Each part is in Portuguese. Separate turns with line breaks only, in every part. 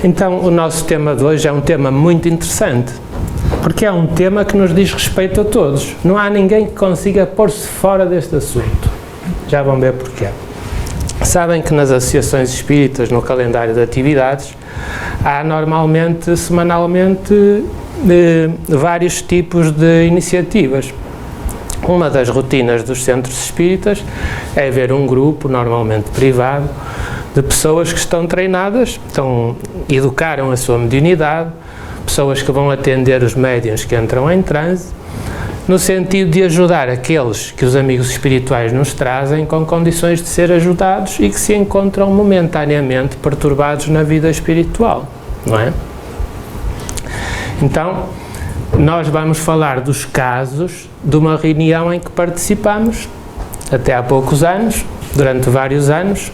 Então, o nosso tema de hoje é um tema muito interessante, porque é um tema que nos diz respeito a todos. Não há ninguém que consiga pôr-se fora deste assunto. Já vão ver porquê. Sabem que nas associações espíritas, no calendário de atividades, há normalmente, semanalmente, vários tipos de iniciativas. Uma das rotinas dos centros espíritas é ver um grupo, normalmente privado, de pessoas que estão treinadas, educaram a sua mediunidade, pessoas que vão atender os médiuns que entram em transe, no sentido de ajudar aqueles que os amigos espirituais nos trazem com condições de ser ajudados e que se encontram momentaneamente perturbados na vida espiritual, não é? Então, nós vamos falar dos casos de uma reunião em que participamos até há poucos anos, durante vários anos,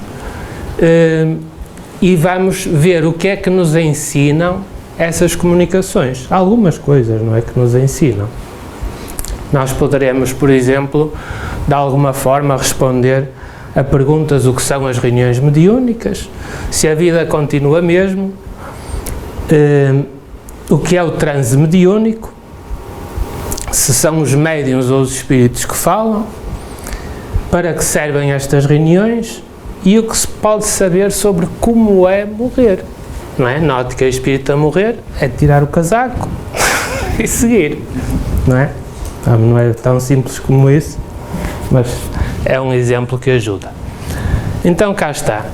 e vamos ver o que é que nos ensinam essas comunicações. Algumas coisas, não é, que nos ensinam. Nós poderemos, por exemplo, de alguma forma responder a perguntas: o que são as reuniões mediúnicas, se a vida continua mesmo, o que é o transe mediúnico, se são os médiuns ou os espíritos que falam, para que servem estas reuniões e o que se pode saber sobre como é morrer, não é? Note que o espírito a morrer é tirar o casaco e seguir, não é? Não é tão simples como isso, mas é um exemplo que ajuda. Então cá está.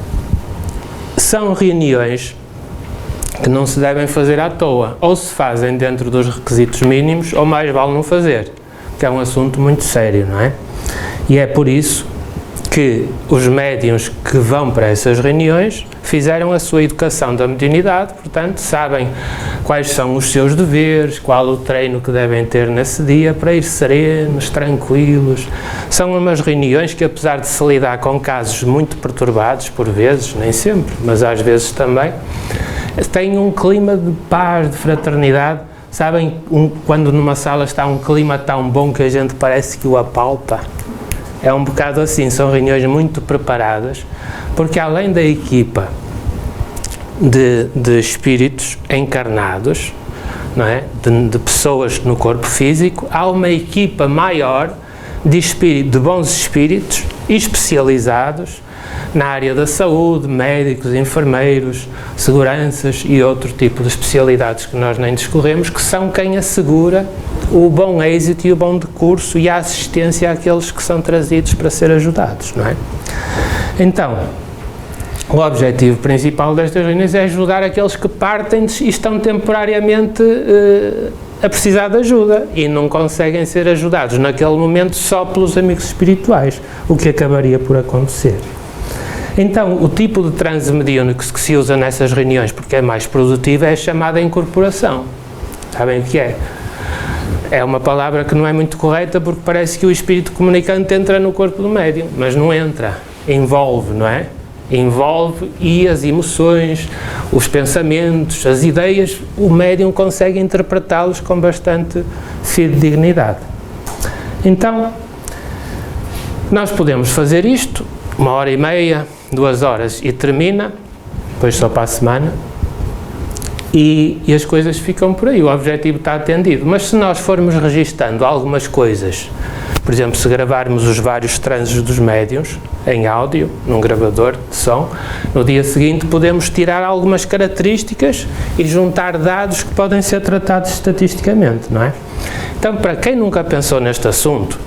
São reuniões que não se devem fazer à toa, ou se fazem dentro dos requisitos mínimos, ou mais vale não fazer, que é um assunto muito sério, não é? E é por isso que os médiuns que vão para essas reuniões fizeram a sua educação da mediunidade, portanto, sabem quais são os seus deveres, qual o treino que devem ter nesse dia para ir serenos, tranquilos. São umas reuniões que, apesar de se lidar com casos muito perturbados, por vezes, nem sempre, mas às vezes também, têm um clima de paz, de fraternidade. Sabem, quando numa sala está um clima tão bom que a gente parece que o apalpa? É um bocado assim, são reuniões muito preparadas, porque além da equipa de espíritos encarnados, não é? De pessoas no corpo físico, há uma equipa maior de bons espíritos especializados na área da saúde, médicos, enfermeiros, seguranças e outro tipo de especialidades que nós nem discorremos, que são quem assegura o bom êxito e o bom decurso e a assistência àqueles que são trazidos para ser ajudados, não é? Então, o objetivo principal destas reuniões é ajudar aqueles que partem e estão temporariamente a precisar de ajuda e não conseguem ser ajudados naquele momento só pelos amigos espirituais, o que acabaria por acontecer. Então, o tipo de transe mediúnico que se usa nessas reuniões, porque é mais produtivo, é a chamada incorporação. Sabem o que é? É uma palavra que não é muito correta, porque parece que o espírito comunicante entra no corpo do médium, mas não entra, envolve, não é? Envolve, e as emoções, os pensamentos, as ideias, o médium consegue interpretá-los com bastante fidedignidade. Então, nós podemos fazer isto, 1h30, 2 horas e termina, depois só para a semana, e as coisas ficam por aí, o objetivo está atendido. Mas se nós formos registando algumas coisas, por exemplo, se gravarmos os vários transes dos médiuns em áudio, num gravador de som, no dia seguinte podemos tirar algumas características e juntar dados que podem ser tratados estatisticamente, não é? Então, para quem nunca pensou neste assunto,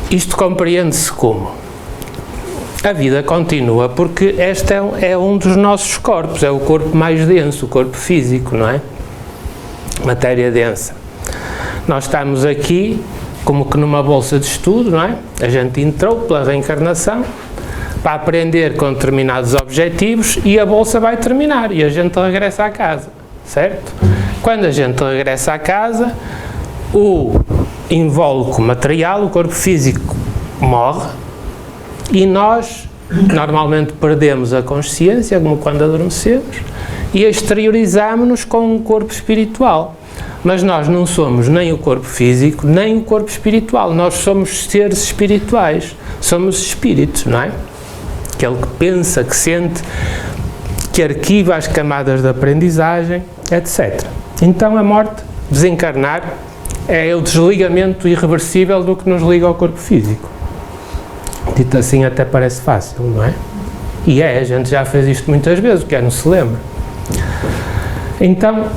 isto compreende-se como? A vida continua porque este é um dos nossos corpos, é o corpo mais denso, o corpo físico, não é? Matéria densa. Nós estamos aqui como que numa bolsa de estudo, não é? A gente entrou pela reencarnação para aprender com determinados objetivos e a bolsa vai terminar e a gente regressa à casa, certo? Quando a gente regressa à casa, o invólucro material, o corpo físico, morre e nós normalmente perdemos a consciência, como quando adormecemos, e exteriorizamos-nos com um corpo espiritual. Mas nós não somos nem o corpo físico, nem o corpo espiritual. Nós somos seres espirituais, somos espíritos, não é? Aquele que pensa, que sente, que arquiva as camadas de aprendizagem, etc. Então a morte, desencarnar, é o desligamento irreversível do que nos liga ao corpo físico. Dito assim até parece fácil, não é? E a gente já fez isto muitas vezes, o que não se lembra. Então,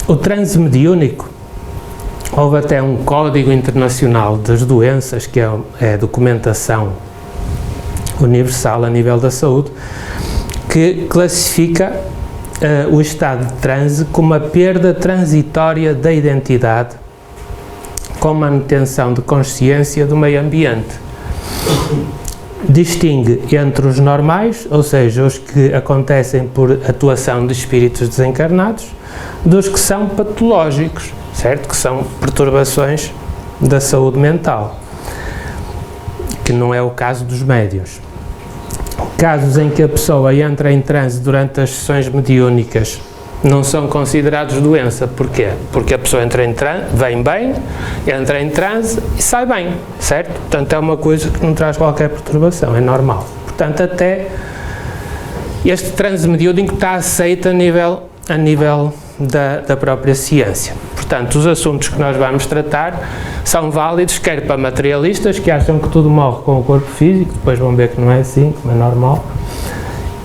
o transe mediúnico, houve até um Código Internacional das Doenças, que é a documentação universal a nível da saúde, que classifica o estado de transe como a perda transitória da identidade com manutenção de consciência do meio ambiente. Distingue entre os normais, ou seja, os que acontecem por atuação de espíritos desencarnados, dos que são patológicos, certo? Que são perturbações da saúde mental, que não é o caso dos médiuns. Casos em que a pessoa entra em transe durante as sessões mediúnicas não são considerados doença. Porquê? Porque a pessoa entra em transe, vem bem, entra em transe e sai bem, certo? Portanto, é uma coisa que não traz qualquer perturbação, é normal. Portanto, até este transe mediúnico está aceito a nível da própria ciência. Portanto, os assuntos que nós vamos tratar são válidos quer para materialistas que acham que tudo morre com o corpo físico, depois vão ver que não é assim, como é normal,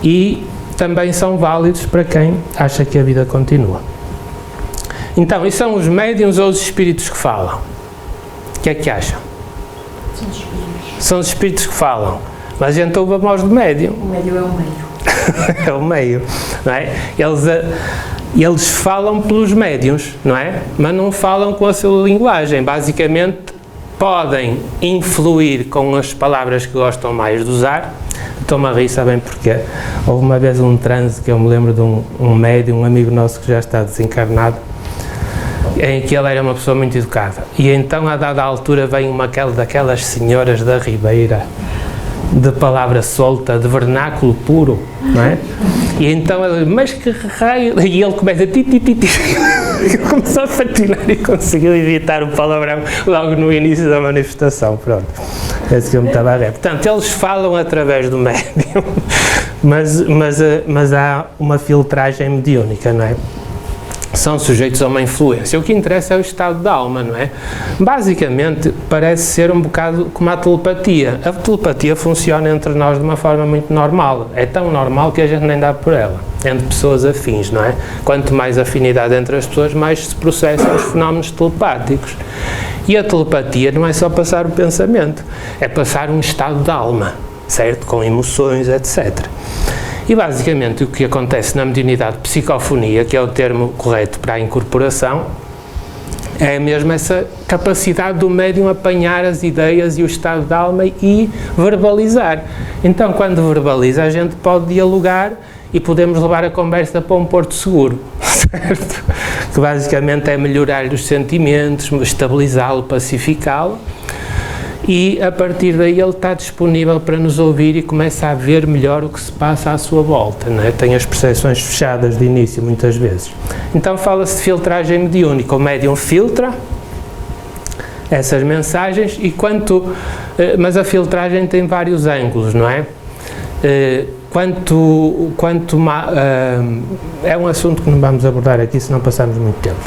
e também são válidos para quem acha que a vida continua. Então, e são os médiuns ou os espíritos que falam? O que é que acham?
São os espíritos.
São os espíritos que falam, mas a gente ouve a voz do médium.
O médium é o meio.
É o meio, não é? Eles falam pelos médiuns, não é? Mas não falam com a sua linguagem. Basicamente, podem influir com as palavras que gostam mais de usar. Estou-me a rir, sabem porquê? Houve uma vez um transe que eu me lembro de um médium, um amigo nosso que já está desencarnado, em que ele era uma pessoa muito educada. E então, a dada altura, vem daquelas senhoras da Ribeira, de palavra solta, de vernáculo puro, não é? E então ele, mas que raio... E ele começa a ti. Ele começou a patinar e conseguiu evitar o palavrão logo no início da manifestação, pronto. Esse que eu me estava a rir. Portanto, eles falam através do médium, mas há uma filtragem mediúnica, não é? São sujeitos a uma influência. O que interessa é o estado da alma, não é? Basicamente, parece ser um bocado como a telepatia. A telepatia funciona entre nós de uma forma muito normal. É tão normal que a gente nem dá por ela. Entre pessoas afins, não é? Quanto mais afinidade entre as pessoas, mais se processam os fenómenos telepáticos. E a telepatia não é só passar o pensamento, é passar um estado da alma, certo? Com emoções, etc. E basicamente o que acontece na mediunidade de psicofonia, que é o termo correto para a incorporação, é mesmo essa capacidade do médium apanhar as ideias e o estado da alma e verbalizar. Então, quando verbaliza, a gente pode dialogar e podemos levar a conversa para um porto seguro, certo? Que basicamente é melhorar os sentimentos, estabilizá-lo, pacificá-lo. E a partir daí ele está disponível para nos ouvir e começa a ver melhor o que se passa à sua volta, não é? Tem as percepções fechadas de início muitas vezes. Então fala-se de filtragem mediúnica. O médium filtra essas mensagens mas a filtragem tem vários ângulos, não é? É um assunto que não vamos abordar aqui, senão passamos muito tempo.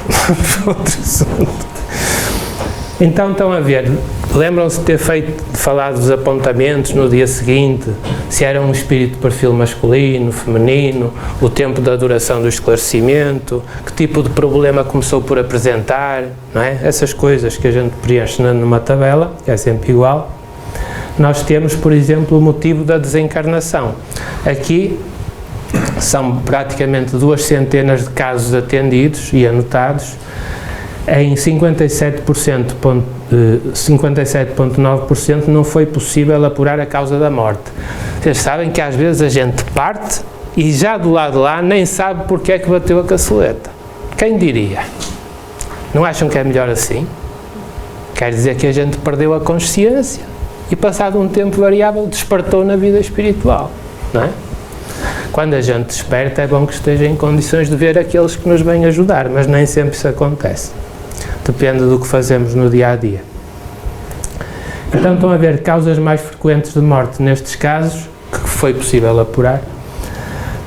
Outro assunto. Então estão a ver, lembram-se de ter falado dos apontamentos no dia seguinte, se era um espírito de perfil masculino, feminino, o tempo da duração do esclarecimento, que tipo de problema começou por apresentar, não é? Essas coisas que a gente preenche numa tabela, que é sempre igual. Nós temos, por exemplo, o motivo da desencarnação. Aqui são praticamente 200 de casos atendidos e anotados. Em 57,9% não foi possível apurar a causa da morte. Vocês sabem que às vezes a gente parte e já do lado de lá nem sabe porque é que bateu a caçoleta. Quem diria? Não acham que é melhor assim? Quer dizer que a gente perdeu a consciência e passado um tempo variável despertou na vida espiritual, não é? Quando a gente desperta é bom que esteja em condições de ver aqueles que nos vêm ajudar, mas nem sempre isso acontece. Depende do que fazemos no dia-a-dia. Então estão a ver causas mais frequentes de morte nestes casos, que foi possível apurar.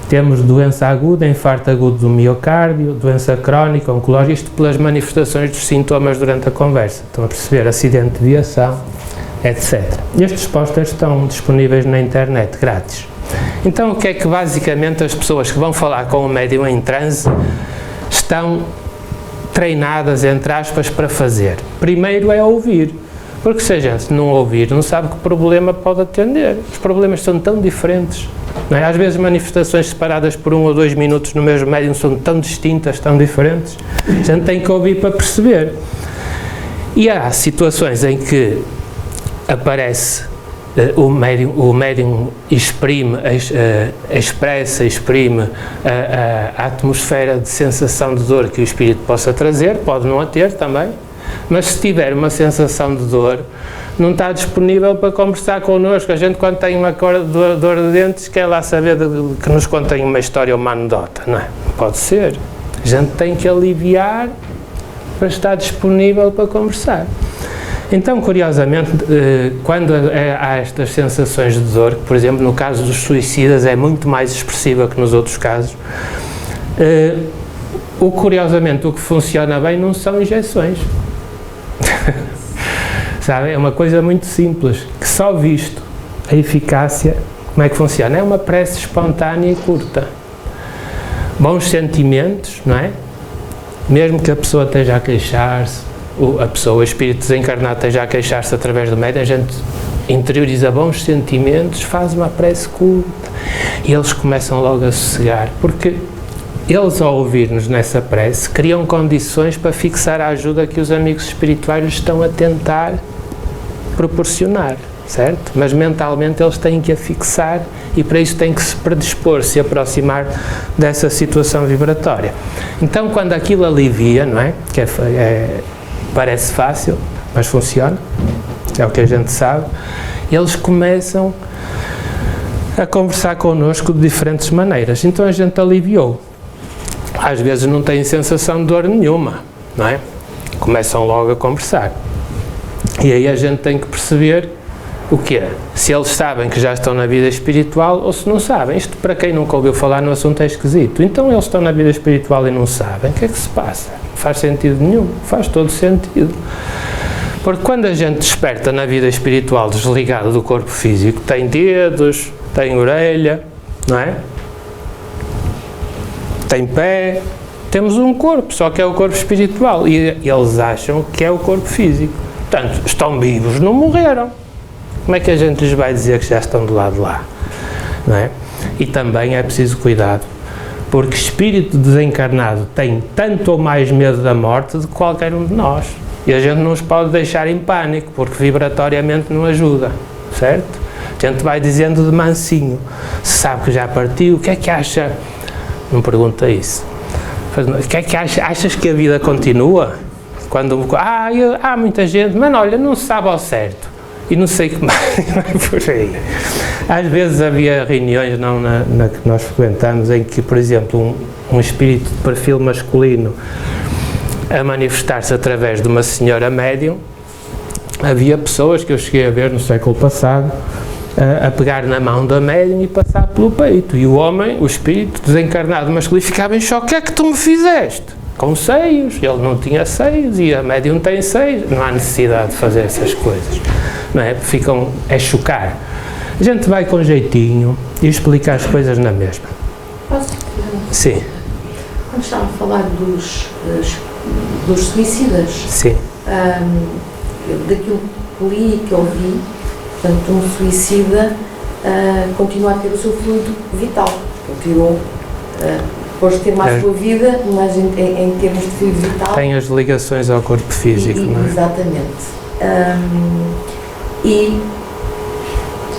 Temos doença aguda, infarto agudo do miocárdio, doença crónica, oncológica, isto pelas manifestações dos sintomas durante a conversa. Estão a perceber? Acidente de viação, etc. Estes pósteres estão disponíveis na internet, grátis. Então, o que é que basicamente as pessoas que vão falar com o médium em transe estão treinadas, entre aspas, para fazer? Primeiro é ouvir. Porque se a gente não ouvir, não sabe que problema pode atender. Os problemas são tão diferentes. Não é? Às vezes manifestações separadas por 1 ou 2 minutos no mesmo médium são tão distintas, tão diferentes. A gente tem que ouvir para perceber. E há situações em que aparece o médium exprime a atmosfera de sensação de dor que o espírito possa trazer, pode não a ter também, mas se tiver uma sensação de dor, não está disponível para conversar connosco. A gente, quando tem uma dor de dentes, quer lá saber que nos contem uma história ou uma anedota, não é? Pode ser. A gente tem que aliviar para estar disponível para conversar. Então, curiosamente, quando há estas sensações de dor, que, por exemplo, no caso dos suicidas é muito mais expressiva que nos outros casos, curiosamente, o que funciona bem não são injeções. Sabe? É uma coisa muito simples, que só visto a eficácia, como é que funciona? É uma prece espontânea e curta. Bons sentimentos, não é? Mesmo que a pessoa esteja a queixar-se, o espírito desencarnado esteja a queixar-se através do médium, a gente interioriza bons sentimentos, faz uma prece curta e eles começam logo a sossegar, porque eles, ao ouvir-nos nessa prece, criam condições para fixar a ajuda que os amigos espirituais estão a tentar proporcionar, certo? Mas mentalmente eles têm que a fixar e para isso têm que se predispor, se aproximar dessa situação vibratória. Então, quando aquilo alivia, não é? Parece fácil, mas funciona, é o que a gente sabe, eles começam a conversar connosco de diferentes maneiras. Então a gente aliviou. Às vezes não têm sensação de dor nenhuma, não é? Começam logo a conversar. E aí a gente tem que perceber o que é. Se eles sabem que já estão na vida espiritual ou se não sabem. Isto, para quem nunca ouviu falar no assunto, é esquisito. Então eles estão na vida espiritual e não sabem. O que é que se passa? Não faz sentido nenhum. Faz todo sentido. Porque quando a gente desperta na vida espiritual desligado do corpo físico, tem dedos, tem orelha, não é? Tem pé, temos um corpo, só que é o corpo espiritual. E eles acham que é o corpo físico. Portanto, estão vivos, não morreram. Como é que a gente lhes vai dizer que já estão do lado de lá? Não é? E também é preciso cuidado, porque espírito desencarnado tem tanto ou mais medo da morte do que qualquer um de nós. E a gente não os pode deixar em pânico, porque vibratoriamente não ajuda, certo? A gente vai dizendo de mansinho, se sabe que já partiu, o que é que acha? Não pergunta isso. O que é que achas que a vida continua? Quando há muita gente, mas olha, não se sabe ao certo. E não sei que mais, por aí. Às vezes havia reuniões na que nós frequentamos em que, por exemplo, um espírito de perfil masculino a manifestar-se através de uma senhora médium, havia pessoas que eu cheguei a ver no século passado a pegar na mão da médium e passar pelo peito. E o homem, o espírito desencarnado masculino, ficava em choque. O que é que tu me fizeste? Com seios. Ele não tinha seios e a médium tem seios. Não há necessidade de fazer essas coisas. Não é? É chocar. A gente vai com jeitinho e explicar as coisas na mesma.
Posso?
Sim.
Quando estava a falar dos suicidas,
sim.
Daquilo que li e que ouvi, portanto, um suicida continua a ter o seu fluido vital. Continuou depois de ter mais a sua vida, mas em termos de fluido vital...
Tem as ligações ao corpo físico, não é?
Exatamente. E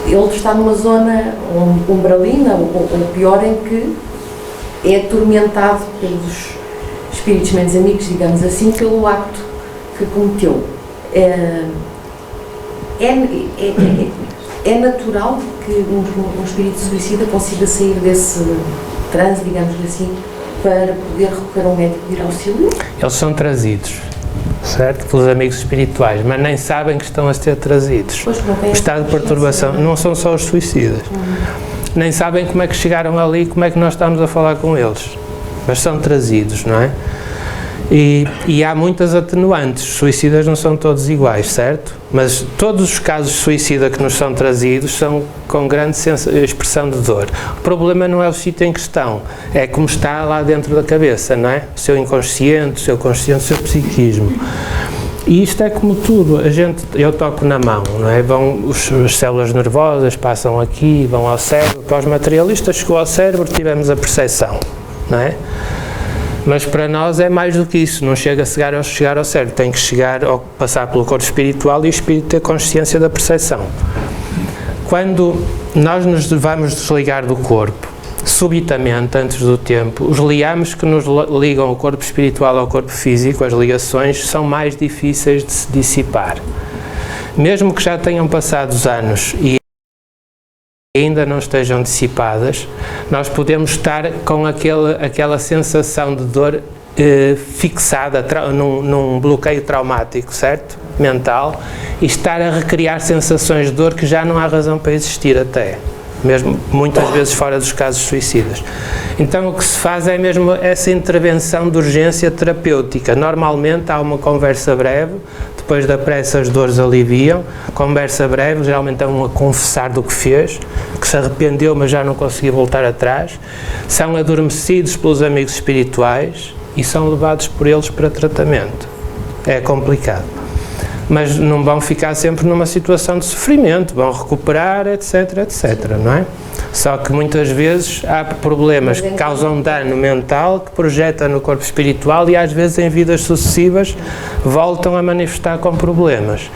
ele está numa zona umbralina, ou pior, em que é atormentado pelos espíritos menos amigos, digamos assim, pelo acto que cometeu. É natural que um espírito suicida consiga sair desse transe, digamos assim, para poder recorrer a um médico de auxílio? Eles
são trazidos, certo? Pelos amigos espirituais, mas nem sabem que estão a ser trazidos.
Pois,
o estado de perturbação, não são só os suicidas. nem sabem como é que chegaram ali, como é que nós estamos a falar com eles, mas são trazidos, não é? E há muitas atenuantes, os suicidas não são todos iguais, certo? Mas todos os casos de suicida que nos são trazidos são com grande expressão de dor. O problema não é o sítio em questão, é como está lá dentro da cabeça, não é? O seu inconsciente, o seu consciente, o seu psiquismo. E isto é como tudo, eu toco na mão, não é? As células nervosas passam aqui, vão ao cérebro, para os materialistas chegou ao cérebro, tivemos a percepção, não é? Mas para nós é mais do que isso, não chega a chegar ao cérebro, tem que passar pelo corpo espiritual e o espírito ter consciência da percepção. Quando nós nos vamos desligar do corpo, subitamente, antes do tempo, os liames que nos ligam o corpo espiritual ao corpo físico, as ligações, são mais difíceis de se dissipar. Mesmo que já tenham passado os anos e ainda não estejam dissipadas, nós podemos estar com aquela sensação de dor fixada num bloqueio traumático, certo? Mental, e estar a recriar sensações de dor que já não há razão para existir até, mesmo muitas vezes fora dos casos suicidas. Então o que se faz é mesmo essa intervenção de urgência terapêutica. Normalmente há uma conversa breve, depois da pressa as dores aliviam, conversa breve, geralmente é um a confessar do que fez, que se arrependeu mas já não conseguiu voltar atrás, são adormecidos pelos amigos espirituais e são levados por eles para tratamento. É complicado. Mas não vão ficar sempre numa situação de sofrimento, vão recuperar, etc, etc, não é? Só que muitas vezes há problemas que causam dano mental, que projeta no corpo espiritual e às vezes em vidas sucessivas voltam a manifestar com problemas.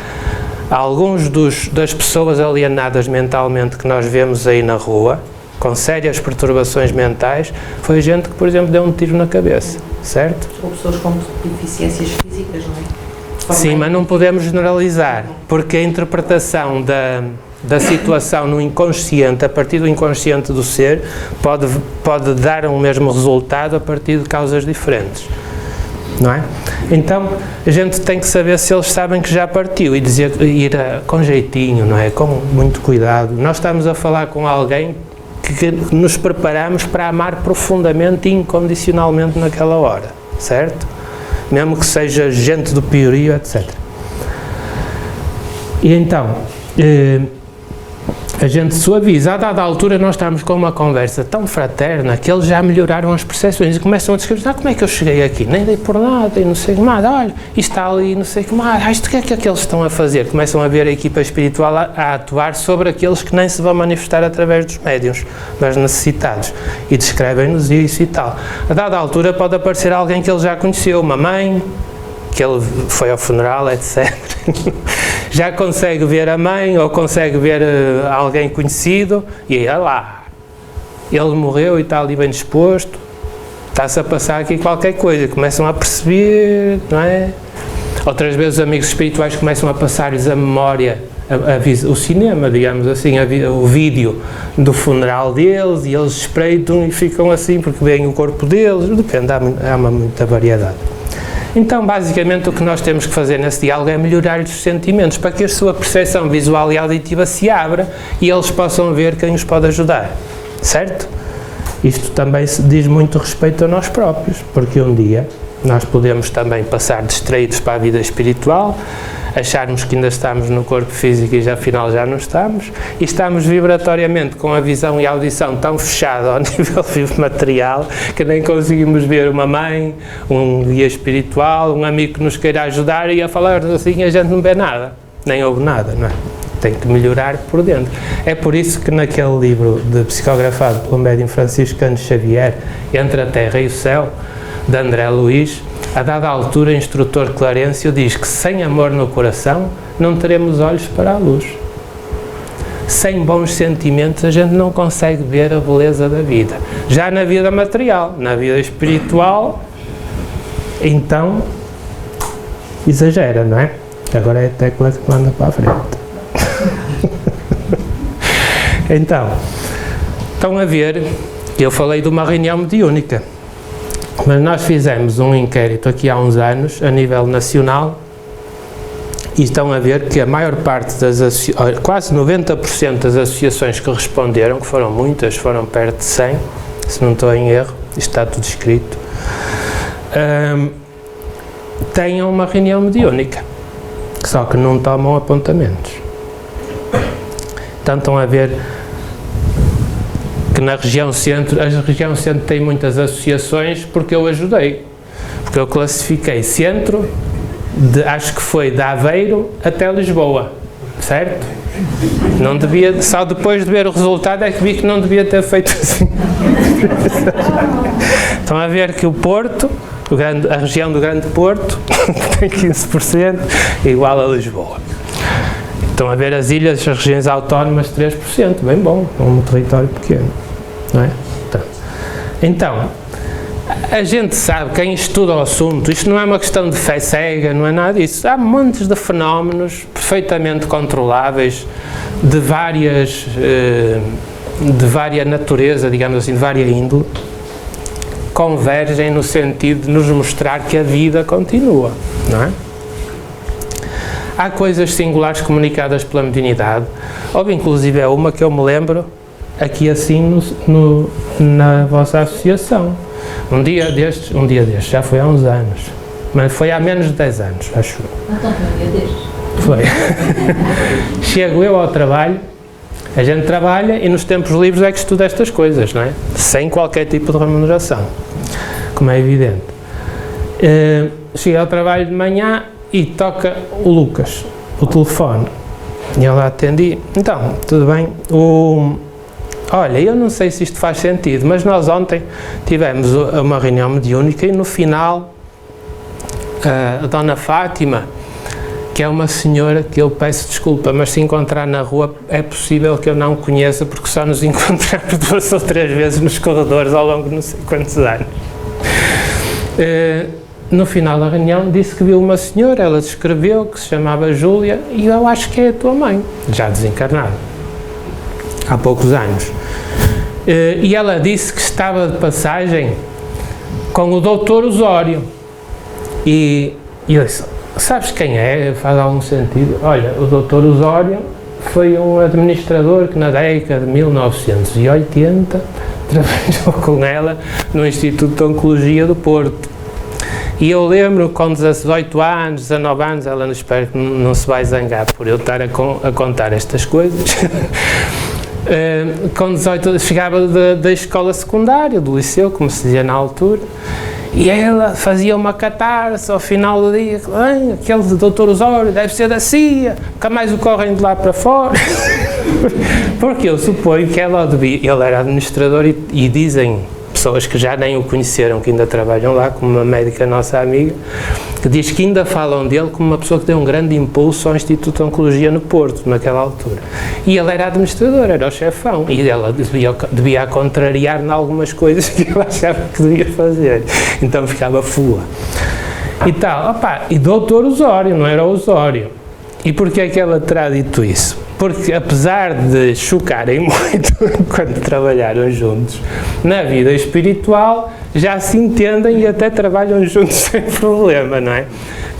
Alguns das pessoas alienadas mentalmente que nós vemos aí na rua, com sérias perturbações mentais, foi gente que, por exemplo, deu um tiro na cabeça, certo?
Ou pessoas com deficiências físicas, não é?
Sim, mas não podemos generalizar, porque a interpretação da situação no inconsciente, a partir do inconsciente do ser, pode dar um mesmo resultado a partir de causas diferentes, não é? Então, a gente tem que saber se eles sabem que já partiu e ir com jeitinho, não é? Com muito cuidado. Nós estamos a falar com alguém que nos preparamos para amar profundamente e incondicionalmente naquela hora, certo? Mesmo que seja gente do piorio, etc. E então, a gente suaviza. A dada altura nós estamos com uma conversa tão fraterna que eles já melhoraram as percepções e começam a descrever, como é que eu cheguei aqui? Nem dei por nada e não sei o que mais, olha, isto está ali, não sei o que mais, isto o que é que eles estão a fazer? Começam a ver a equipa espiritual a atuar sobre aqueles que nem se vão manifestar através dos médiuns, mas necessitados, e descrevem-nos isso e tal. A dada altura pode aparecer alguém que ele já conheceu, uma mãe, que ele foi ao funeral, etc. Já consegue ver a mãe ou consegue ver alguém conhecido e aí, olha lá, ele morreu e está ali bem disposto, está-se a passar aqui qualquer coisa, começam a perceber, não é? Outras vezes os amigos espirituais começam a passar-lhes a memória, o cinema, digamos assim, o vídeo do funeral deles e eles espreitam e ficam assim porque veem o corpo deles, depende, há muita variedade. Então, basicamente, o que nós temos que fazer nesse diálogo é melhorar-lhes os sentimentos, para que a sua percepção visual e auditiva se abra e eles possam ver quem os pode ajudar, certo? Isto também se diz muito respeito a nós próprios, porque um dia nós podemos também passar distraídos para a vida espiritual, acharmos que ainda estamos no corpo físico e afinal já não estamos, e estamos vibratoriamente com a visão e a audição tão fechada ao nível material que nem conseguimos ver uma mãe, um guia espiritual, um amigo que nos queira ajudar e a falar assim a gente não vê nada, nem ouve nada, não é? Tem que melhorar por dentro. É por isso que naquele livro psicografado pelo médium franciscano Xavier, Entre a Terra e o Céu, de André Luiz, a dada altura o instrutor Clarencio diz que sem amor no coração não teremos olhos para a luz. Sem bons sentimentos a gente não consegue ver a beleza da vida. Já na vida material, na vida espiritual, então exagera, não é? Agora é a tecla que manda para a frente. Então, estão a ver, eu falei de uma reunião mediúnica. Mas nós fizemos um inquérito aqui há uns anos, a nível nacional, E estão a ver que a maior parte quase 90% das associações que responderam, que foram muitas, foram perto de 100, se não estou em erro, isto está tudo escrito, tenham uma reunião mediúnica, só que não tomam apontamentos. Então estão a ver que na região centro, a região centro tem muitas associações porque eu ajudei, porque eu classifiquei centro, acho que foi de Aveiro até Lisboa, certo? Não devia, só depois de ver o resultado é que vi que não devia ter feito assim. Estão a ver que o Porto, a região do Grande Porto, tem 15%, igual a Lisboa. Estão a ver as ilhas, as regiões autónomas, 3%, bem bom, um território pequeno, não é? Então, a gente sabe, quem estuda o assunto, isto não é uma questão de fé cega, não é nada disso. Há montes de fenómenos perfeitamente controláveis, de várias natureza, digamos assim, de vária índole, convergem no sentido de nos mostrar que a vida continua, não é? Há coisas singulares comunicadas pela mediunidade. Houve inclusive uma que eu me lembro, aqui assim na vossa associação. Um dia destes, já foi há uns anos, mas foi há menos de 10 anos, acho eu.
Então foi um dia destes?
Foi. Chego eu ao trabalho, a gente trabalha e nos tempos livres é que estuda estas coisas, não é? Sem qualquer tipo de remuneração, como é evidente. Cheguei ao trabalho de manhã e toca o Lucas, o telefone, e eu lá atendi. Então, tudo bem? Olha, eu não sei se isto faz sentido, mas nós ontem tivemos uma reunião mediúnica e no final a Dona Fátima, que é uma senhora que eu peço desculpa, mas se encontrar na rua é possível que eu não conheça porque só nos encontramos 2 ou 3 vezes nos corredores ao longo de não sei quantos anos. No final da reunião disse que viu uma senhora, ela descreveu, que se chamava Júlia, e eu acho que é a tua mãe, já desencarnada, há poucos anos. E ela disse que estava de passagem com o Dr. Osório. E eu disse, sabes quem é? Faz algum sentido? Olha, o Dr. Osório foi um administrador que na década de 1980 trabalhou com ela no Instituto de Oncologia do Porto. E eu lembro com 18 anos, 19 anos, ela não espera que não se vai zangar por eu estar a contar estas coisas. Com 18 chegava da escola secundária, do liceu, como se dizia na altura, e ela fazia uma catarse ao final do dia, aquele Dr. Osório deve ser da CIA, nunca mais o correm de lá para fora. Porque eu suponho que ele era administrador e dizem pessoas que já nem o conheceram, que ainda trabalham lá, como uma médica nossa amiga, que diz que ainda falam dele como uma pessoa que deu um grande impulso ao Instituto de Oncologia no Porto, naquela altura. E ele era administrador, era o chefão, e ela devia contrariar em algumas coisas que ele achava que devia fazer. Então ficava fula. E tal, e Dr. Osório, não era o Osório. E porquê é que ela terá dito isso? Porque apesar de chocarem muito quando trabalharam juntos, na vida espiritual já se entendem e até trabalham juntos sem problema, não é?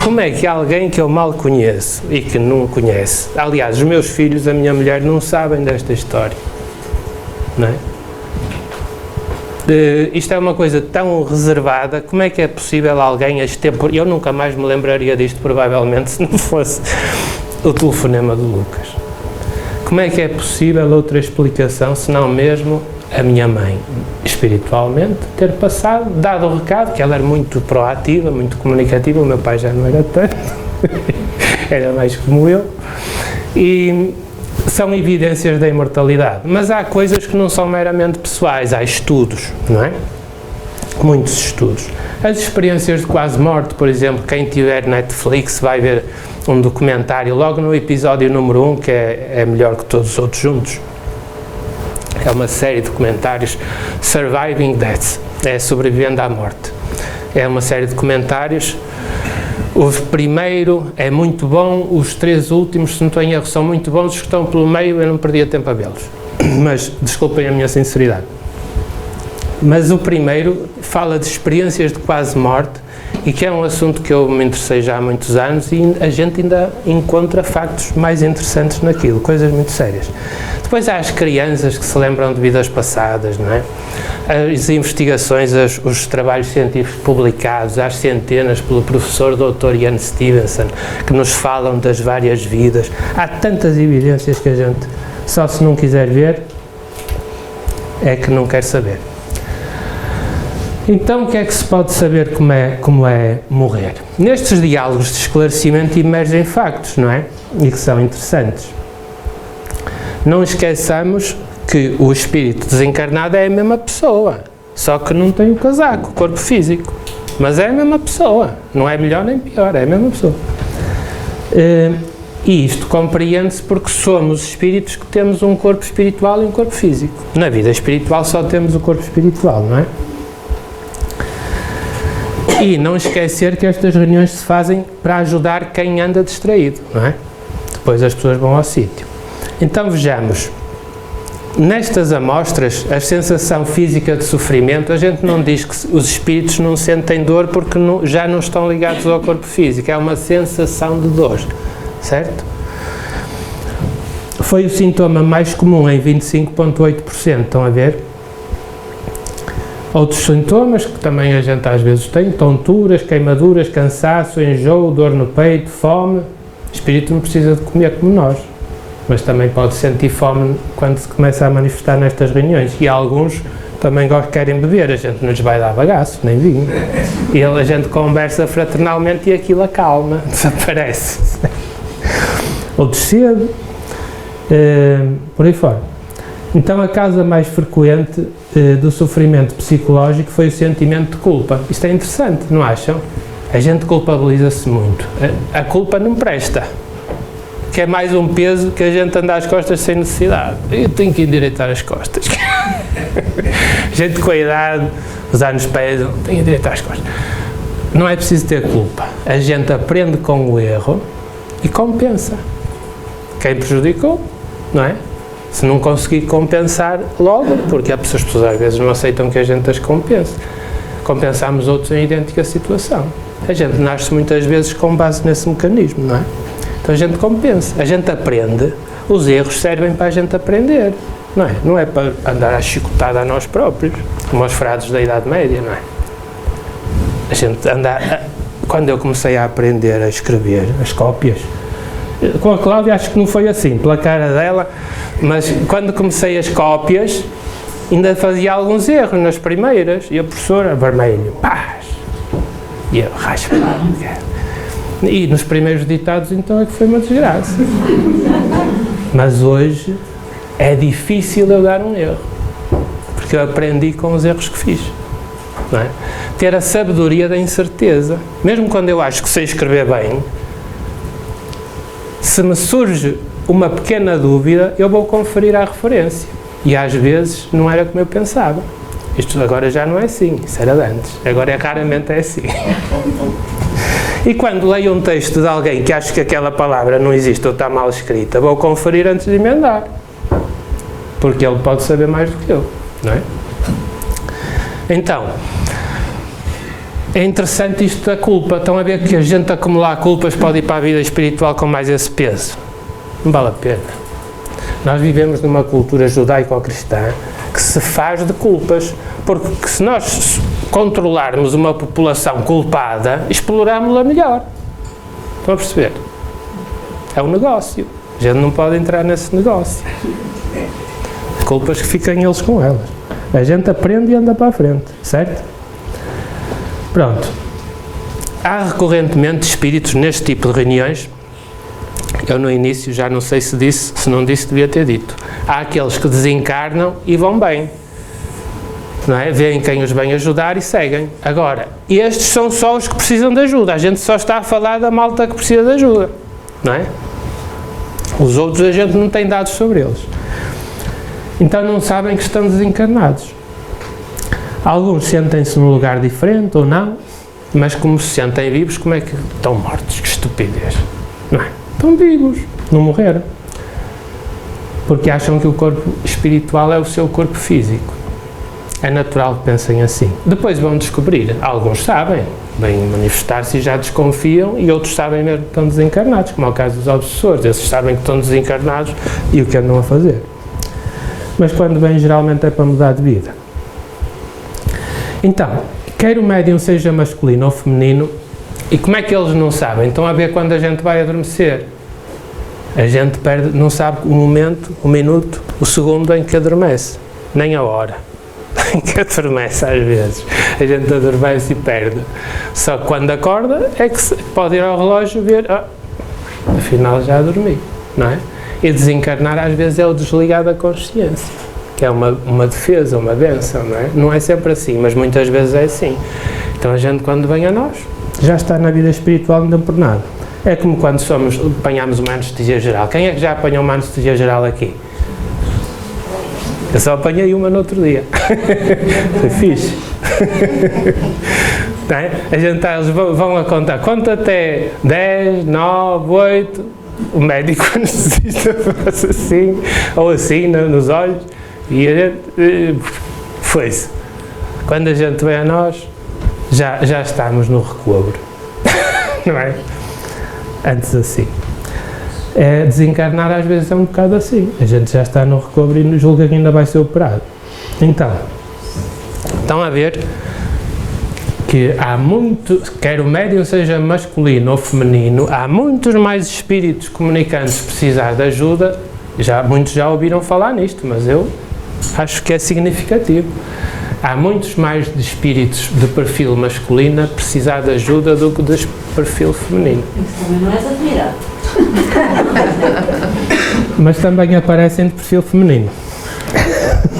Como é que alguém que eu mal conheço e que não conhece, aliás, os meus filhos, a minha mulher, não sabem desta história, não é? Isto é uma coisa tão reservada, como é que é possível alguém eu nunca mais me lembraria disto, provavelmente, se não fosse o telefonema do Lucas. Como é que é possível outra explicação, se não mesmo a minha mãe, espiritualmente, ter passado, dado o recado, que ela era muito proativa, muito comunicativa, o meu pai já não era tanto, era mais como eu, e são evidências da imortalidade. Mas há coisas que não são meramente pessoais, há estudos, não é? Muitos estudos. As experiências de quase morte, por exemplo, quem tiver Netflix vai ver um documentário logo no episódio número 1, que é melhor que todos os outros juntos. É uma série de documentários, Surviving Death, é sobrevivendo à morte. É uma série de documentários. O primeiro é muito bom, os 3 últimos, se não estou em erro, são muito bons, os que estão pelo meio eu não perdia tempo a vê-los. Mas, desculpem a minha sinceridade. Mas o primeiro fala de experiências de quase morte e que é um assunto que eu me interessei já há muitos anos e a gente ainda encontra factos mais interessantes naquilo, coisas muito sérias. Depois há as crianças que se lembram de vidas passadas, não é? As investigações, os trabalhos científicos publicados, às centenas pelo professor Dr. Ian Stevenson, que nos falam das várias vidas. Há tantas evidências que a gente, só se não quiser ver, é que não quer saber. Então, o que é que se pode saber como é morrer? Nestes diálogos de esclarecimento emergem factos, não é? E que são interessantes. Não esqueçamos que o espírito desencarnado é a mesma pessoa, só que não tem o casaco, o corpo físico. Mas é a mesma pessoa, não é melhor nem pior, é a mesma pessoa. E isto compreende-se porque somos espíritos que temos um corpo espiritual e um corpo físico. Na vida espiritual só temos o corpo espiritual, não é? E não esquecer que estas reuniões se fazem para ajudar quem anda distraído, não é? Depois as pessoas vão ao sítio. Então vejamos, nestas amostras, a sensação física de sofrimento, a gente não diz que os espíritos não sentem dor porque já não estão ligados ao corpo físico, é uma sensação de dor, certo? Foi o sintoma mais comum em 25,8%, estão a ver? Outros sintomas que também a gente às vezes tem, tonturas, queimaduras, cansaço, enjoo, dor no peito, fome. O espírito não precisa de comer como nós, mas também pode sentir fome quando se começa a manifestar nestas reuniões. E alguns também querem beber, a gente não lhes vai dar bagaço, nem vinho. E a gente conversa fraternalmente e aquilo acalma, desaparece. Outros cedo, por aí fora. Então a causa mais frequente do sofrimento psicológico foi o sentimento de culpa. Isto é interessante, não acham? A gente culpabiliza-se muito. A culpa não presta. Que é mais um peso que a gente anda às costas sem necessidade. Eu tenho que endireitar as costas. Gente com a idade, os anos pesam, tenho que endireitar as costas. Não é preciso ter culpa. A gente aprende com o erro e compensa. Quem prejudicou, não é? Se não conseguir compensar logo, porque as pessoas às vezes não aceitam que a gente as compense, compensamos outros em idêntica situação. A gente nasce muitas vezes com base nesse mecanismo, não é? Então a gente compensa, a gente aprende, os erros servem para a gente aprender, não é? Não é para andar a chicotada a nós próprios, como os frades da Idade Média, não é? A gente anda, quando eu comecei a aprender a escrever as cópias, com a Cláudia acho que não foi assim, pela cara dela, mas quando comecei as cópias, ainda fazia alguns erros nas primeiras, e a professora, vermelho, paz, e eu, raspado, e nos primeiros ditados então é que foi uma desgraça. Mas hoje é difícil eu dar um erro, porque eu aprendi com os erros que fiz, não é? Ter a sabedoria da incerteza, mesmo quando eu acho que sei escrever bem, se me surge uma pequena dúvida, eu vou conferir a referência. E às vezes não era como eu pensava. Isto agora já não é assim, isso era de antes. Agora raramente é assim. E quando leio um texto de alguém que acho que aquela palavra não existe ou está mal escrita, vou conferir antes de emendar. Porque ele pode saber mais do que eu, não é? Então, é interessante isto da culpa. Estão a ver que a gente acumular culpas pode ir para a vida espiritual com mais esse peso. Não vale a pena. Nós vivemos numa cultura judaico-cristã que se faz de culpas, porque se nós controlarmos uma população culpada, exploramos-la melhor. Estão a perceber? É um negócio. A gente não pode entrar nesse negócio. Culpas que fiquem eles com elas. A gente aprende e anda para a frente, certo? Pronto. Há recorrentemente espíritos neste tipo de reuniões. Eu no início já não sei se disse, se não disse devia ter dito. Há aqueles que desencarnam e vão bem, não é? Veem quem os vem ajudar e seguem. Agora, estes são só os que precisam de ajuda. A gente só está a falar da malta que precisa de ajuda, não é? Os outros a gente não tem dados sobre eles. Então não sabem que estão desencarnados. Alguns sentem-se num lugar diferente ou não, mas como se sentem vivos, como é que estão mortos? Que estupidez, não é? Estão vivos, não morreram. Porque acham que o corpo espiritual é o seu corpo físico. é natural que pensem assim. Depois vão descobrir, alguns sabem, vêm manifestar-se e já desconfiam, e outros sabem mesmo que estão desencarnados, como é o caso dos obsessores, esses sabem que estão desencarnados e o que andam a fazer. Mas quando vêm, geralmente é para mudar de vida. Então, quer o médium seja masculino ou feminino, e como é que eles não sabem? Estão a ver quando a gente vai adormecer. A gente não sabe o momento, o minuto, o segundo em que adormece, nem a hora em que adormece às vezes. A gente adormece e perde. Só que quando acorda é que pode ir ao relógio e ver, afinal já dormi, não é? E desencarnar às vezes é o desligar da consciência, que é uma defesa, uma bênção, não é? Não é sempre assim, mas muitas vezes é assim. Então a gente quando vem a nós, já está na vida espiritual não por nada. É como quando apanhamos uma anestesia geral. Quem é que já apanhou uma anestesia geral aqui? Eu só apanhei uma no outro dia. Foi fixe. Não é? A gente eles vão a contar. Conta até 10, 9, 8. O médico anestesista faz assim, ou assim, nos olhos. E a gente... foi-se. Quando a gente vem a nós, já estamos no recobro. Não é? Antes assim. Desencarnar às vezes é um bocado assim. A gente já está no recobro e julga que ainda vai ser operado. Então, estão a ver que há muito, quer o médium seja masculino ou feminino, há muitos mais espíritos comunicantes precisar de ajuda. Muitos já ouviram falar nisto, mas eu acho que é significativo. Há muitos mais de espíritos de perfil masculino a precisar de ajuda do que de perfil feminino.
Isso também não és admirado.
Mas também aparecem de perfil feminino.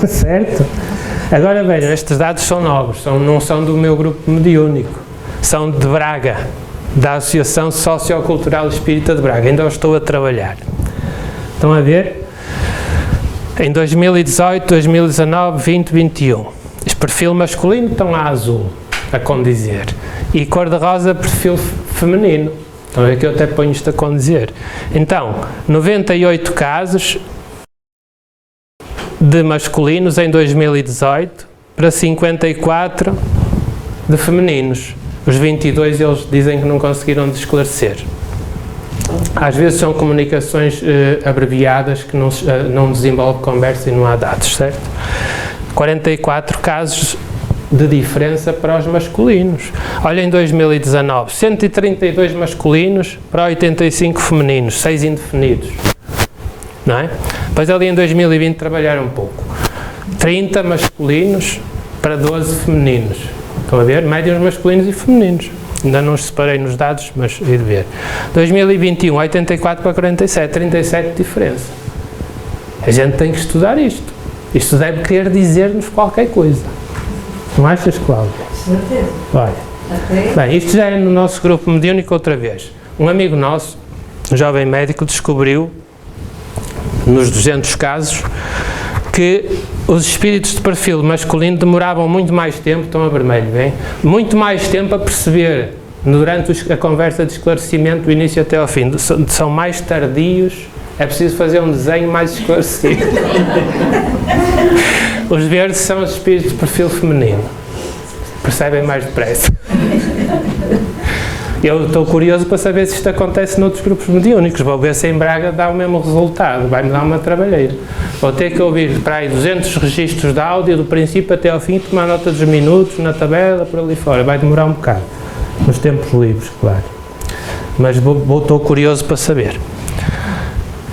Certo? Agora vejam, estes dados são novos, não são do meu grupo mediúnico, são de Braga, da Associação Sociocultural Espírita de Braga, ainda estou a trabalhar. Estão a ver? Em 2018, 2019, 20, 21. Este perfil masculino estão a azul, a condizer. E cor-de-rosa, perfil feminino. Estão a ver que eu até ponho isto a condizer. Então, 98 casos de masculinos em 2018 para 54 de femininos. Os 22 eles dizem que não conseguiram esclarecer. Às vezes são comunicações abreviadas que não desenvolvem conversa e não há dados, certo? 44 casos de diferença para os masculinos. Olha, em 2019, 132 masculinos para 85 femininos, 6 indefinidos. Não é? Depois ali em 2020 trabalharam um pouco. 30 masculinos para 12 femininos. Estão a ver? Médios masculinos e femininos. Ainda não os separei nos dados, mas ir ver. 2021, 84 para 47, 37 de diferença. A gente tem que estudar isto. Isto deve querer dizer-nos qualquer coisa. Não achas, Cláudia?
Certeza.
Olha. Bem, isto já é no nosso grupo mediúnico outra vez. Um amigo nosso, um jovem médico, descobriu, nos 200 casos, que os espíritos de perfil masculino demoravam muito mais tempo, estão a vermelho, bem? Muito mais tempo a perceber, durante a conversa de esclarecimento, do início até ao fim. São mais tardios, é preciso fazer um desenho mais esclarecido. Os verdes são os espíritos de perfil feminino. Percebem mais depressa. Eu estou curioso para saber se isto acontece noutros grupos mediúnicos. Vou ver se em Braga dá o mesmo resultado. Vai-me dar uma trabalheira. Vou ter que ouvir para aí 200 registros de áudio, do princípio até ao fim, tomar nota dos minutos, na tabela, por ali fora. Vai demorar um bocado. Nos tempos livres, claro. Mas estou curioso para saber.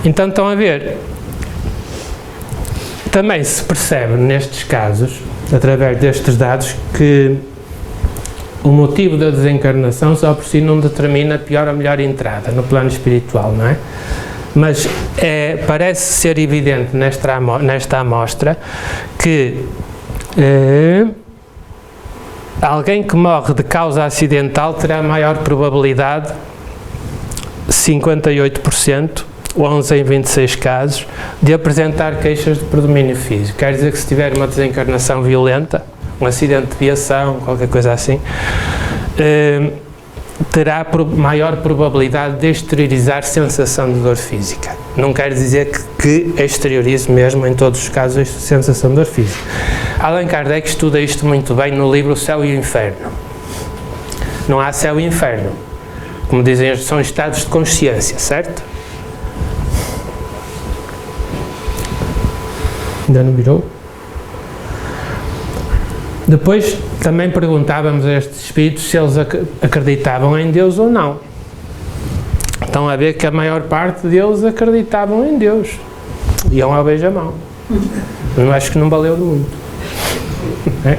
Então estão a ver. Também se percebe nestes casos, através destes dados, que o motivo da desencarnação só por si não determina a pior ou melhor entrada no plano espiritual, não é? Mas parece ser evidente nesta amostra que alguém que morre de causa acidental terá maior probabilidade, 58%, 11 em 26 casos, de apresentar queixas de predomínio físico. Quer dizer que se tiver uma desencarnação violenta, um acidente de viação, qualquer coisa assim, terá maior probabilidade de exteriorizar sensação de dor física. Não quer dizer que exteriorize mesmo em todos os casos a sensação de dor física. Allan Kardec estuda isto muito bem no livro O Céu e o Inferno. Não há céu e inferno. Como dizem, são estados de consciência, certo? Ainda não virou? Depois também perguntávamos a estes espíritos se eles acreditavam em Deus ou não. Estão a ver que a maior parte deles acreditavam em Deus. Iam ao beijamão. Não acho que não valeu muito. É?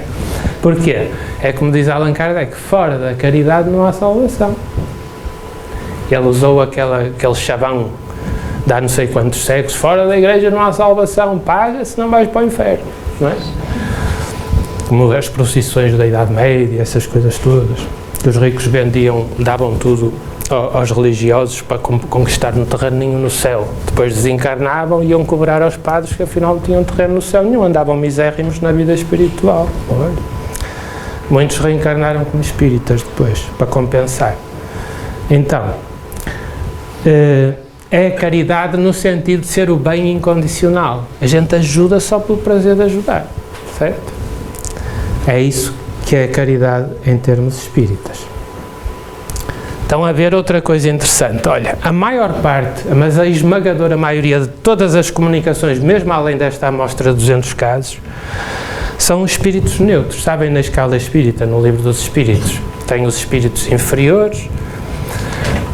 Porquê? É como diz Allan Kardec, fora da caridade não há salvação. Ele usou aquele chavão de há não sei quantos séculos, fora da igreja não há salvação, paga senão vais para o inferno. Não é? Como as procissões da Idade Média, essas coisas todas, que os ricos vendiam, davam tudo aos religiosos para conquistar um terreninho no céu. Depois desencarnavam e iam cobrar aos padres que afinal não tinham terreno no céu nenhum, andavam misérrimos na vida espiritual. Muitos reencarnaram como espíritas depois, para compensar. Então, é a caridade no sentido de ser o bem incondicional. A gente ajuda só pelo prazer de ajudar, certo? É isso que é a caridade em termos espíritas. Estão a ver outra coisa interessante. Olha, a maior parte, mas a esmagadora maioria de todas as comunicações, mesmo além desta amostra de 200 casos, são espíritos neutros. Sabem, na escala espírita, no livro dos espíritos, tem os espíritos inferiores,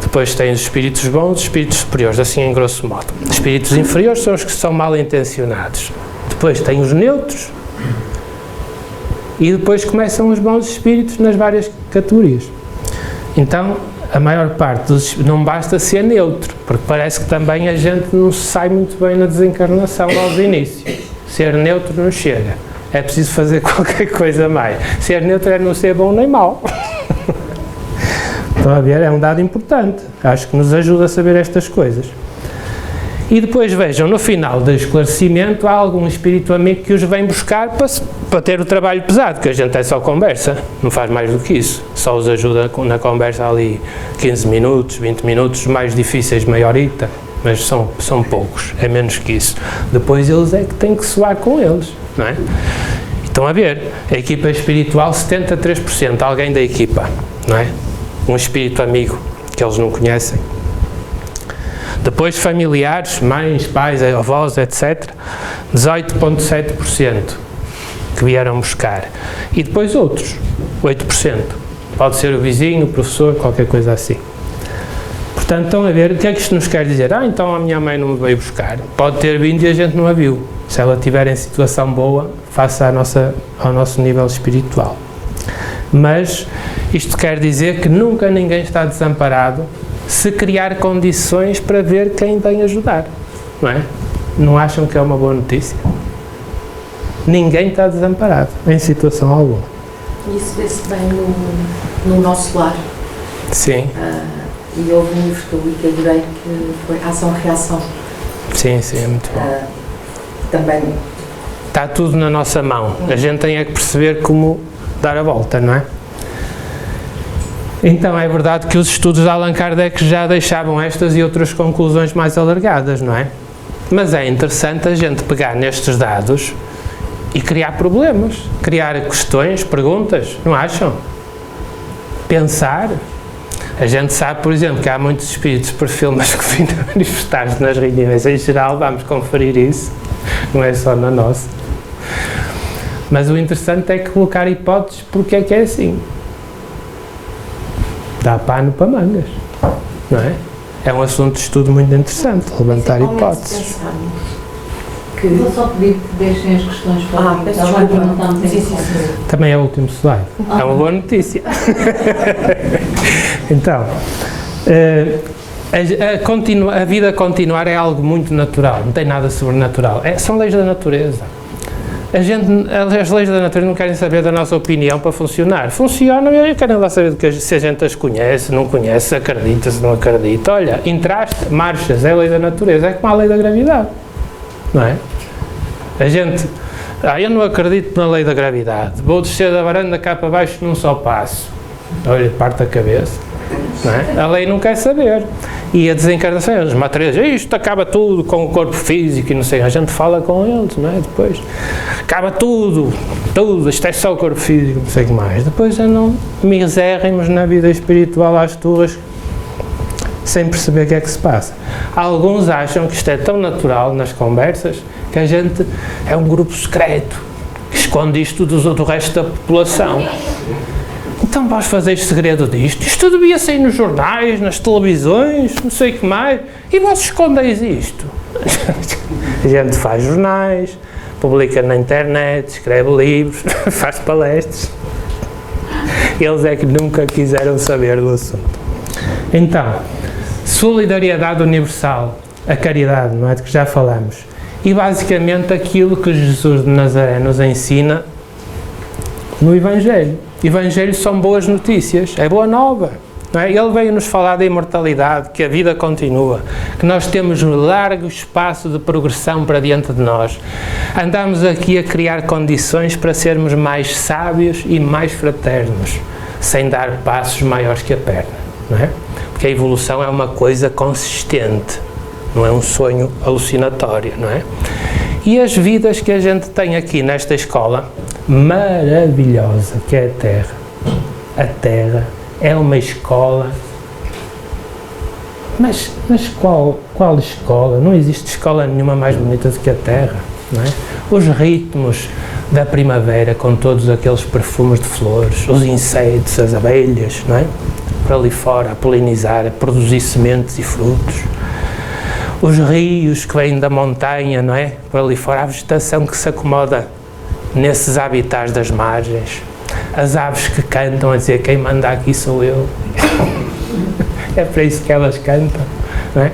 depois tem os espíritos bons, os espíritos superiores, assim em grosso modo. Os espíritos inferiores são os que são mal intencionados. Depois tem os neutros e depois começam os bons espíritos nas várias categorias. Então, a maior parte dos... não basta ser neutro, porque parece que também a gente não se sai muito bem na desencarnação aos inícios. Ser neutro não chega. É preciso fazer qualquer coisa mais. Ser neutro é não ser bom nem mau. Estão a ver? É um dado importante. Acho que nos ajuda a saber estas coisas. E depois vejam, no final do esclarecimento, há algum espírito amigo que os vem buscar para ter o trabalho pesado, que a gente é só conversa, não faz mais do que isso. Só os ajuda na conversa ali 15 minutos, 20 minutos, mais difíceis, meia horita, mas são poucos, é menos que isso. Depois eles é que têm que soar com eles, não é? Estão a ver, a equipa espiritual, 73%, alguém da equipa, não é? Um espírito amigo que eles não conhecem. Depois familiares, mães, pais, avós, etc., 18,7% que vieram buscar. E depois outros, 8%. Pode ser o vizinho, o professor, qualquer coisa assim. Portanto, estão a ver, o que é que isto nos quer dizer? Então a minha mãe não me veio buscar. Pode ter vindo e a gente não a viu. Se ela estiver em situação boa, face ao nosso nível espiritual. Mas isto quer dizer que nunca ninguém está desamparado se criar condições para ver quem vem ajudar, não é? Não acham que é uma boa notícia? Ninguém está desamparado, em situação alguma.
Isso vê-se bem no nosso lar.
Sim.
E houve um livro que eu li que adorei, que foi Ação-Reação.
Sim, sim, é muito bom.
Também.
Está tudo na nossa mão. A gente tem é que perceber como dar a volta, não é? Então, é verdade que os estudos de Allan Kardec já deixavam estas e outras conclusões mais alargadas, não é? Mas é interessante a gente pegar nestes dados e criar problemas, criar questões, perguntas, não acham? Pensar. A gente sabe, por exemplo, que há muitos espíritos por filmes que vêm manifestar-se nas reuniões em geral, vamos conferir isso, não é só na nossa. Mas o interessante é que colocar hipóteses porque é que é assim. Dá pano para mangas, não é? É um assunto de estudo muito interessante, levantar hipóteses.
Vou só pedir que deixem as questões para o
peço desculpa.
Também é o último slide. É uma boa notícia. Então, a vida continuar é algo muito natural, não tem nada sobrenatural. São leis da natureza. As leis da natureza não querem saber da nossa opinião para funcionar. Funcionam e querem lá saber se a gente as conhece, não conhece, acredita, se não acredita. Olha, entraste, marchas, é a lei da natureza, é como a lei da gravidade, não é? A gente, eu não acredito na lei da gravidade, vou descer da varanda cá para baixo num só passo. Olha, parte a cabeça, não é? A lei não quer saber. E a desencarnação, os materiais, isto acaba tudo com o corpo físico e não sei, a gente fala com eles, não é? Depois, acaba tudo, isto é só o corpo físico, não sei o que mais. Depois não miserrimos na vida espiritual às tuas, sem perceber o que é que se passa. Alguns acham que isto é tão natural nas conversas, que a gente é um grupo secreto, que esconde isto do resto da população. Então vais fazer segredo disto? Isto devia sair nos jornais, nas televisões, não sei o que mais, e vós escondeis isto. A gente faz jornais, publica na internet, escreve livros, faz palestras. Eles é que nunca quiseram saber do assunto. Então, solidariedade universal, a caridade, não é, de que já falamos, e basicamente aquilo que Jesus de Nazaré nos ensina no Evangelho. Evangelho são boas notícias, é boa nova, não é? Ele veio nos falar da imortalidade, que a vida continua, que nós temos um largo espaço de progressão para diante de nós. Andamos aqui a criar condições para sermos mais sábios e mais fraternos, sem dar passos maiores que a perna, não é? Porque a evolução é uma coisa consistente, não é um sonho alucinatório, não é? E as vidas que a gente tem aqui nesta escola, maravilhosa, que é a Terra. A Terra é uma escola, mas qual escola? Não existe escola nenhuma mais bonita do que a Terra, não é? Os ritmos da primavera, com todos aqueles perfumes de flores, os insetos, as abelhas, não é? Para ali fora, a polinizar, a produzir sementes e frutos. Os rios que vêm da montanha, não é? Para ali fora, a vegetação que se acomoda nesses habitats das margens. As aves que cantam a dizer, quem manda aqui sou eu. É para isso que elas cantam, não é?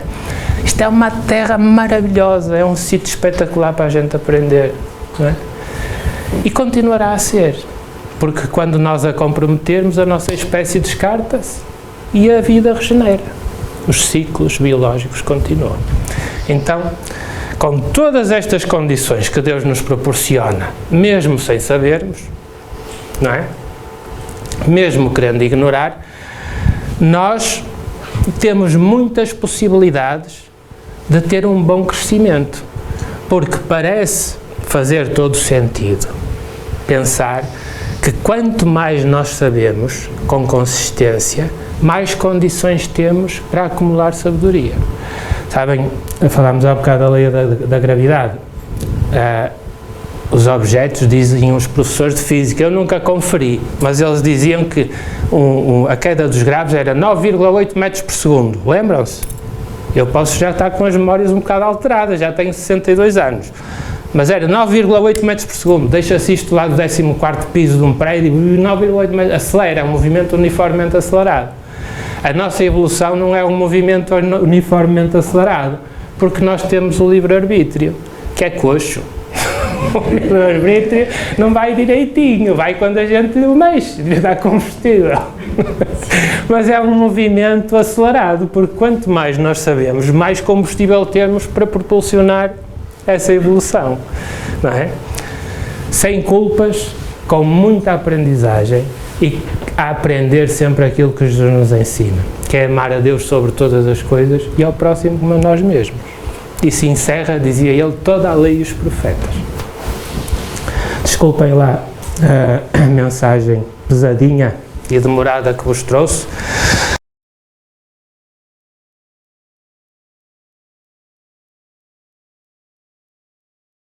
Isto é uma terra maravilhosa, é um sítio espetacular para a gente aprender, não é? E continuará a ser, porque quando nós a comprometermos, a nossa espécie descarta-se e a vida regenera. Os ciclos biológicos continuam. Então, com todas estas condições que Deus nos proporciona, mesmo sem sabermos, não é? Mesmo querendo ignorar, nós temos muitas possibilidades de ter um bom crescimento, porque parece fazer todo sentido pensar que quanto mais nós sabemos, com consistência, mais condições temos para acumular sabedoria. Sabem, falámos há bocado da lei da gravidade. Os objetos, diziam os professores de física, eu nunca conferi, mas eles diziam que a queda dos graves era 9,8 metros por segundo. Lembram-se? Eu posso já estar com as memórias um bocado alteradas, já tenho 62 anos. Mas era 9,8 metros por segundo. Deixa-se isto lá do 14º piso de um prédio, 9,8 metros, acelera, é um movimento uniformemente acelerado. A nossa evolução não é um movimento uniformemente acelerado, porque nós temos o livre-arbítrio, que é coxo. O livre-arbítrio não vai direitinho, vai quando a gente mexe, dá combustível. Mas é um movimento acelerado, porque quanto mais nós sabemos, mais combustível temos para propulsionar essa evolução, não é? Sem culpas, com muita aprendizagem e a aprender sempre aquilo que Jesus nos ensina, que é amar a Deus sobre todas as coisas e ao próximo como a nós mesmos. E se encerra, dizia ele, toda a lei e os profetas. Desculpem lá a mensagem pesadinha e demorada que vos trouxe,